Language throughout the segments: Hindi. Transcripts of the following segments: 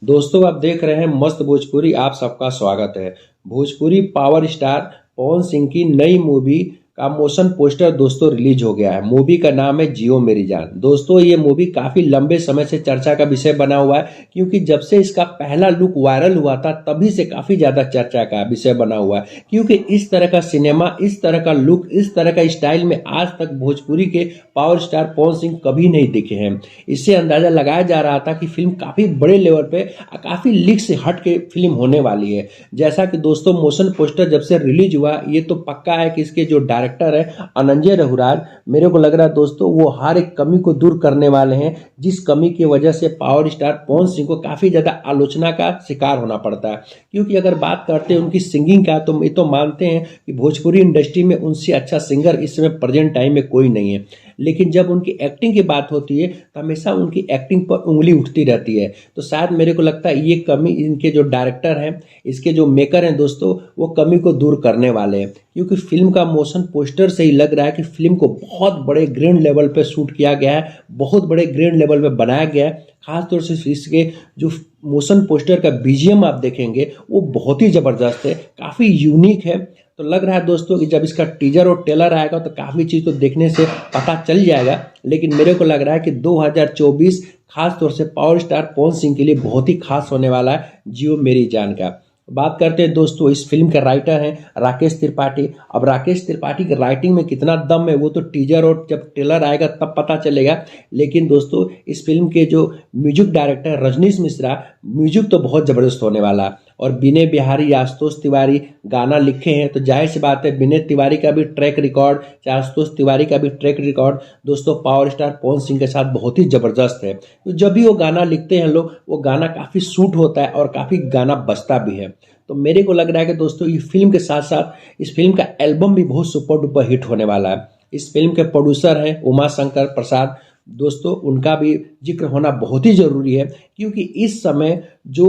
दोस्तों आप देख रहे हैं मस्त भोजपुरी। आप सबका स्वागत है। भोजपुरी पावर स्टार पवन सिंह की नई मूवी का मोशन पोस्टर दोस्तों रिलीज हो गया है। मूवी का नाम है जियो मेरी जान। दोस्तों ये मूवी काफी लंबे समय से चर्चा का विषय बना हुआ है, क्योंकि जब से इसका पहला लुक वायरल हुआ था तभी से काफी ज्यादा चर्चा का विषय बना हुआ है। क्योंकि इस तरह का सिनेमा, इस तरह का लुक, इस तरह का स्टाइल में आज तक भोजपुरी के पावर स्टार पवन सिंह कभी नहीं दिखे हैं। इससे अंदाजा लगाया जा रहा था कि फिल्म काफी बड़े लेवल पे, काफी लीक से हट के फिल्म होने वाली है। जैसा कि दोस्तों मोशन पोस्टर जब से रिलीज हुआ, ये तो पक्का है कि इसके जो डायरेक्टर है अनंजय रघुराज, मेरे को लग रहा है दोस्तों वो हर एक कमी को दूर करने वाले हैं, जिस कमी की वजह से पावर स्टार पवन सिंह को काफी ज्यादा आलोचना का शिकार होना पड़ता है। क्योंकि अगर बात करते हैं उनकी सिंगिंग का, तो ये तो मानते हैं कि भोजपुरी इंडस्ट्री में उनसे अच्छा सिंगर इस समय प्रेजेंट टाइम में कोई नहीं है। लेकिन जब उनकी एक्टिंग की बात होती है तो हमेशा उनकी एक्टिंग पर उंगली उठती रहती है। तो शायद मेरे को लगता है ये कमी इनके जो डायरेक्टर हैं, इसके जो मेकर हैं दोस्तों, वो कमी को दूर करने वाले हैं। क्योंकि फिल्म का मोशन पोस्टर से ही लग रहा है कि फिल्म को बहुत बड़े ग्रैंड लेवल पे शूट किया गया है, बहुत बड़े ग्रैंड लेवल पे बनाया गया है। खासतौर से इसके जो मोशन पोस्टर का बीजीएम आप देखेंगे वो बहुत ही ज़बरदस्त है, काफ़ी यूनिक है। तो लग रहा है दोस्तों कि जब इसका टीजर और ट्रेलर आएगा तो काफ़ी चीज़ तो देखने से पता चल जाएगा। लेकिन मेरे को लग रहा है कि 2024 खास तौर से पावर स्टार पवन सिंह के लिए बहुत ही खास होने वाला है जियो मेरी जान का। बात करते हैं दोस्तों, इस फिल्म के राइटर हैं राकेश त्रिपाठी। अब राकेश त्रिपाठी की राइटिंग में कितना दम है वो तो टीजर और जब ट्रेलर आएगा तब पता चलेगा। लेकिन दोस्तों इस फिल्म के जो music director Rajnish Mishra, music तो बहुत ज़बरदस्त होने वाला है। और विनय बिहारी, आशुतोष तिवारी गाना लिखे हैं, तो जाहिर सी बात है विनय तिवारी का भी ट्रैक रिकॉर्ड, चाहे आशुतोष तिवारी का भी ट्रैक रिकॉर्ड दोस्तों पावर स्टार पवन सिंह के साथ बहुत ही ज़बरदस्त है। तो जब भी वो गाना लिखते हैं लोग, वो गाना काफ़ी सूट होता है और काफ़ी गाना बजता भी है। तो मेरे को लग रहा है कि दोस्तों ये फिल्म के साथ साथ इस फिल्म का एल्बम भी बहुत सुपर डुपर हिट होने वाला है। इस फिल्म के प्रोड्यूसर हैं उमा शंकर प्रसाद। दोस्तों उनका भी जिक्र होना बहुत ही ज़रूरी है, क्योंकि इस समय जो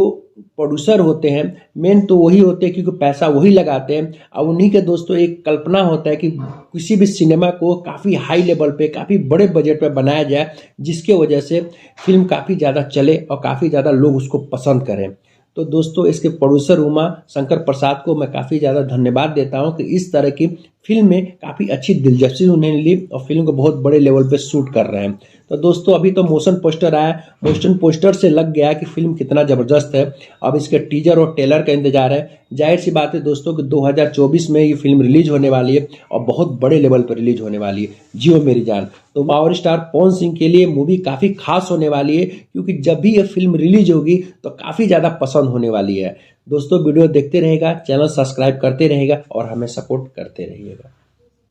प्रोड्यूसर होते हैं मेन तो वही होते हैं, क्योंकि पैसा वही लगाते हैं। और उन्हीं के दोस्तों एक कल्पना होता है कि किसी भी सिनेमा को काफ़ी हाई लेवल पे, काफ़ी बड़े बजट पे बनाया जाए, जिसके वजह से फिल्म काफ़ी ज़्यादा चले और काफ़ी ज़्यादा लोग उसको पसंद करें। तो दोस्तों इसके प्रोड्यूसर उमा शंकर प्रसाद को मैं काफ़ी ज़्यादा धन्यवाद देता हूं कि इस तरह की फिल्म में काफ़ी अच्छी दिलचस्पी उन्होंने ली और फिल्म को बहुत बड़े लेवल पे शूट कर रहे हैं। तो दोस्तों अभी तो मोशन पोस्टर आया, मोशन पोस्टर से लग गया कि फिल्म कितना ज़बरदस्त है। अब इसके टीजर और ट्रेलर का इंतजार है। जाहिर सी बात है दोस्तों कि 2024 में ये फिल्म रिलीज होने वाली है और बहुत बड़े लेवल पर रिलीज होने वाली है, जियो मेरी जान। तो पावर स्टार पवन सिंह के लिए मूवी काफ़ी खास होने वाली है, क्योंकि जब भी ये फिल्म रिलीज होगी तो काफ़ी ज़्यादा पसंद होने वाली है। दोस्तों वीडियो देखते रहेगा, चैनल सब्सक्राइब करते रहेगा और हमें सपोर्ट करते रहिएगा।